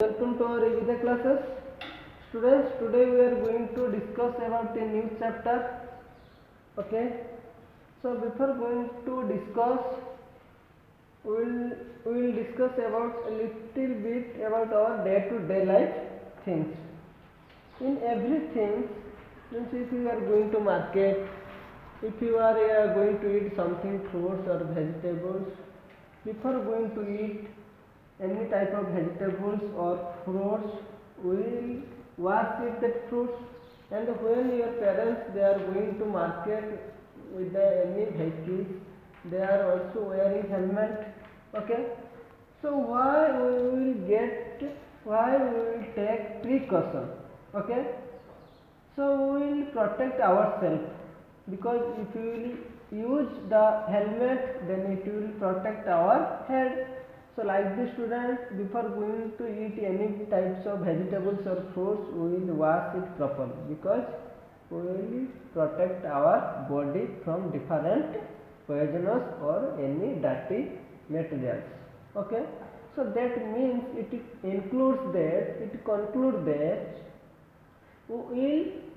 Welcome to our Evita classes. Students, today we are going to discuss about a new chapter. Okay. So before going to discuss, we will discuss about a little bit about our day-to-day life things. In everything, means if you are going to market, if you are going to eat something fruits or vegetables, before going to eat any type of vegetables or fruits, we will wash with that fruits. And when your parents they are going to market with any vehicles, they are also wearing helmet. Okay. So why we will take precaution. Okay. So we will protect ourselves, because if we will use the helmet, then it will protect our head. So like the students, before going to eat any types of vegetables or fruits, we will wash it properly, because we will protect our body from different poisonous or any dirty materials. Okay. So that means it concludes that will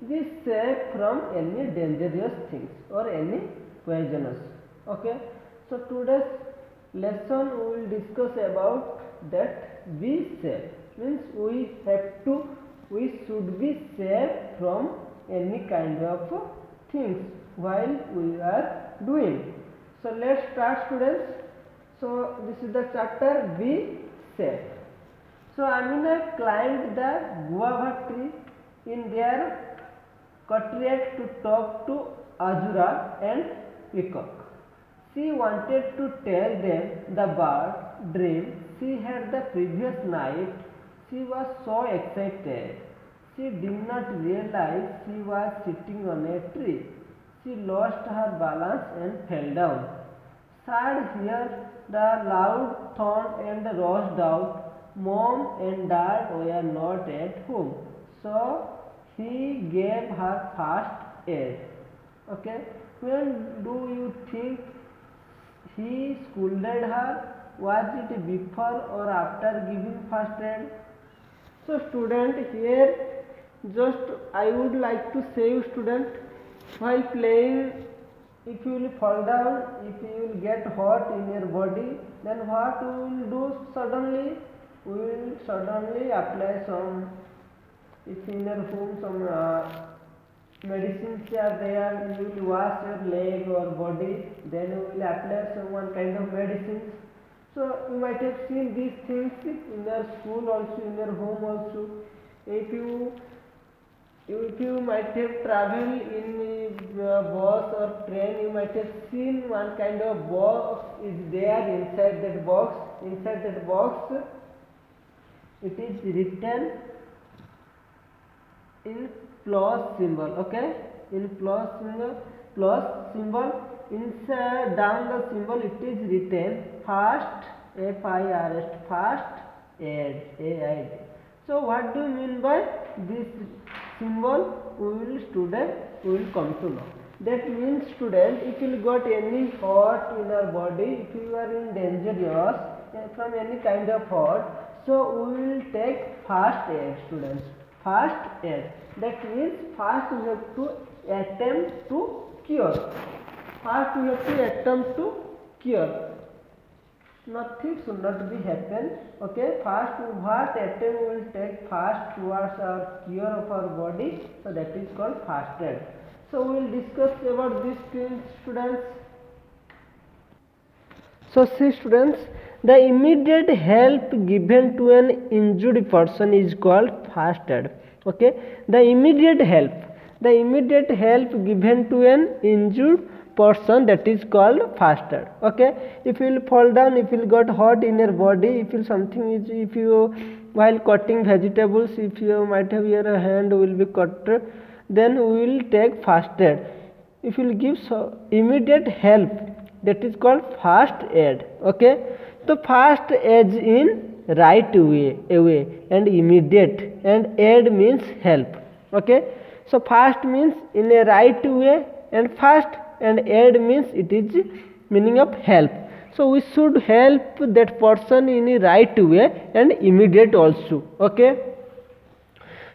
be safe from any dangerous things or any poisonous. Okay. So today's lesson we will discuss about that be safe, means we should be safe from any kind of things while we are doing. So let's start, students. So this is the chapter be safe. So Amina climbed the guava tree in their courtyard to talk to Azura and Peacock. She wanted to tell them the bird dream she had the previous night. She was so excited. She did not realize she was sitting on a tree. She lost her balance and fell down. Sad here, the loud thorn and rushed out. Mom and Dad were not at home, so he gave her first aid. Okay, when do you think he scolded her? Was it before or after giving first aid? So student, here just I would like to say you student, while playing, if you will fall down, if you will get hot in your body, then what we will do suddenly? We will suddenly apply some, if in your home some medicines are there, you will wash your leg or body, then you will apply some one kind of medicines. So you might have seen these things in your school also, in your home also. If you might have traveled in bus or train, you might have seen one kind of box is there. Inside that box, it is written in plus symbol. Okay, in plus symbol. Inside down the symbol, it is written first, FIRST, first aid. So what do you mean by this symbol? We will come to know. That means student, if you got any hurt in your body, if you are in dangerous from any kind of hurt, so we will take first aid, students. First aid. That means first we have to attempt to cure. First we have to attempt to cure. Nothing should not be happen. Okay, first what attempt we will take first towards our cure of our body, so that is called first aid. So we will discuss about these things, students. So see students, the immediate help given to an injured person is called first aid. Okay, the immediate help given to an injured person, that is called first aid. Okay, if you will fall down, if you got hurt in your body, if you while cutting vegetables, if you might have your hand will be cut, then we will take first aid. If you will give immediate help, that is called first aid. Okay, so first aid in right way and immediate, and aid means help. Okay, so first means in a right way and first, and aid means it is meaning of help. So we should help that person in a right way and immediate also. Okay,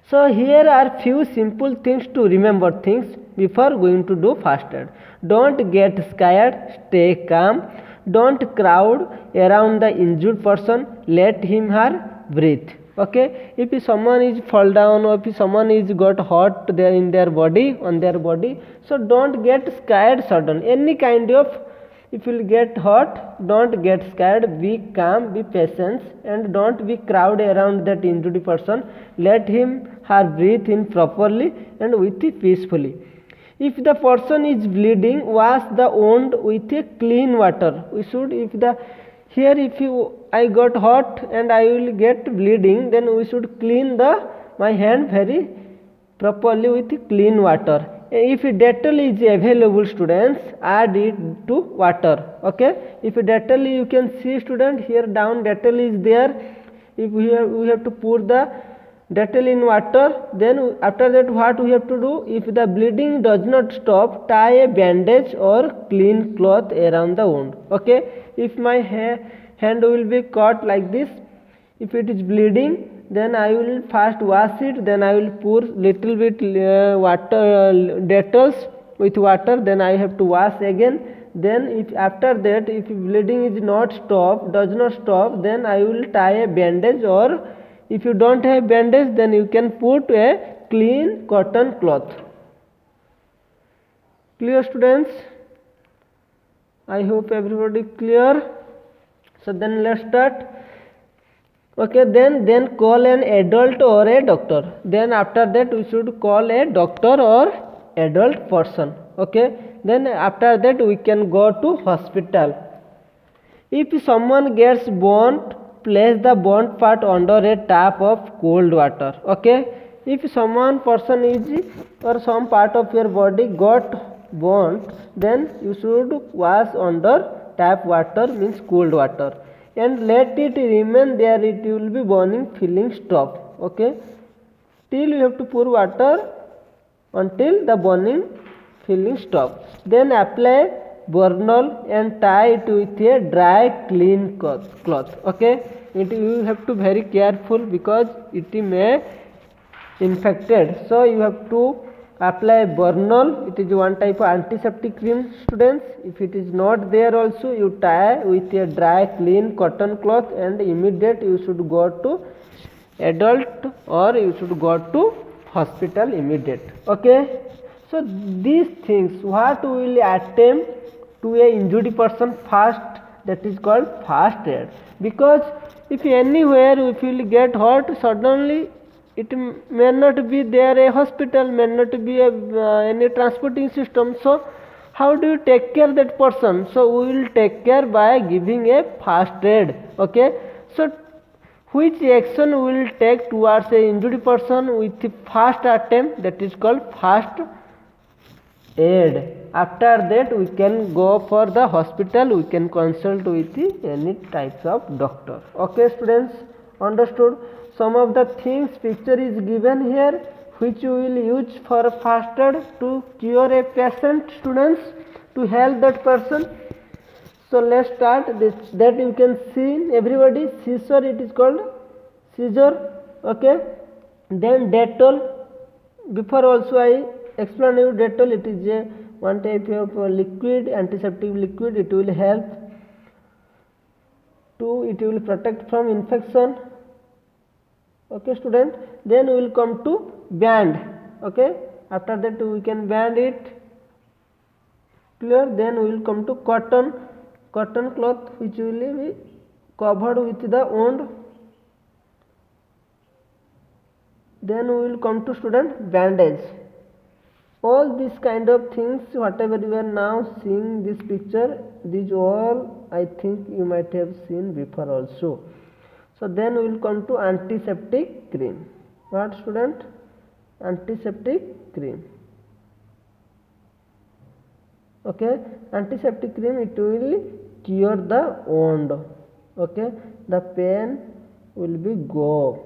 so here are few simple things to remember things before going to do first aid. Don't get scared, stay calm. Don't crowd around the injured person, let him her breathe. Okay, if someone is fall down or if someone is got hurt there in their body, on their body, so don't get scared sudden. Any kind of, if you get hurt, don't get scared, be calm, be patient, and don't be crowd around that injured person. Let him her breathe in properly and with peacefully. If the person is bleeding, wash the wound with a clean water. We should, if the here if you I got hurt and I will get bleeding, then we should clean the my hand very properly with clean water. If Dettol is available, students, add it to water. Okay, if Dettol, you can see student here down Dettol is there. If we have to pour the Dettol in water, then after that what we have to do? If the bleeding does not stop, tie a bandage or clean cloth around the wound. Okay, if my hand will be cut like this, if it is bleeding, then I will first wash it, then I will pour little bit water, Dettols with water, then I have to wash again. Then if after that if bleeding is not stop, does not stop, then I will tie a bandage, or if you don't have bandage, then you can put a clean cotton cloth. Clear, students? I hope everybody clear. So then let's start. Okay, then call an adult or a doctor. Then after that we should call a doctor or adult person. Okay, then after that we can go to hospital. If someone gets burnt, place the burnt part under a tap of cold water. Okay, if someone person is or some part of your body got burnt, then you should wash under tap water, means cold water, and let it remain there. It will be burning feeling stop. Okay, till you have to pour water until the burning feeling stop. Then apply Burnol and tie it with a dry clean cloth. Okay, you have to very careful because it may infected. So you have to apply Burnol. It is one type of antiseptic cream, students. If it is not there also, you tie with a dry clean cotton cloth, and immediate you should go to adult or you should go to hospital immediate. Okay, so these things what we will attempt to a injured person first, that is called first aid. Because if anywhere if you will get hurt suddenly, it may not be there a hospital, may not be a, any transporting system. So how do you take care of that person? So we will take care by giving a first aid. Okay, so which action we will take towards a injured person with the first attempt, that is called first aid. After that we can go for the hospital, we can consult with any types of doctor. Okay, students, understood? Some of the things picture is given here which you will use for first aid to cure a patient, students, to help that person. So let's start this. That you can see everybody, scissor, it is called scissor. Okay, then Dettol. Before also I explained you Dettol. It is a one type of liquid, antiseptic liquid. It will help to, it will protect from infection. Okay, student. Then we will come to band. Okay, after that we can band it. Clear? Then we will come to cotton cloth, which will be covered with the wound. Then we will come to student bandage. All these kind of things, whatever you are now seeing this picture, these all I think you might have seen before also. So then we will come to antiseptic cream. What, student? Antiseptic cream. Okay, antiseptic cream, it will cure the wound. Okay, the pain will be go.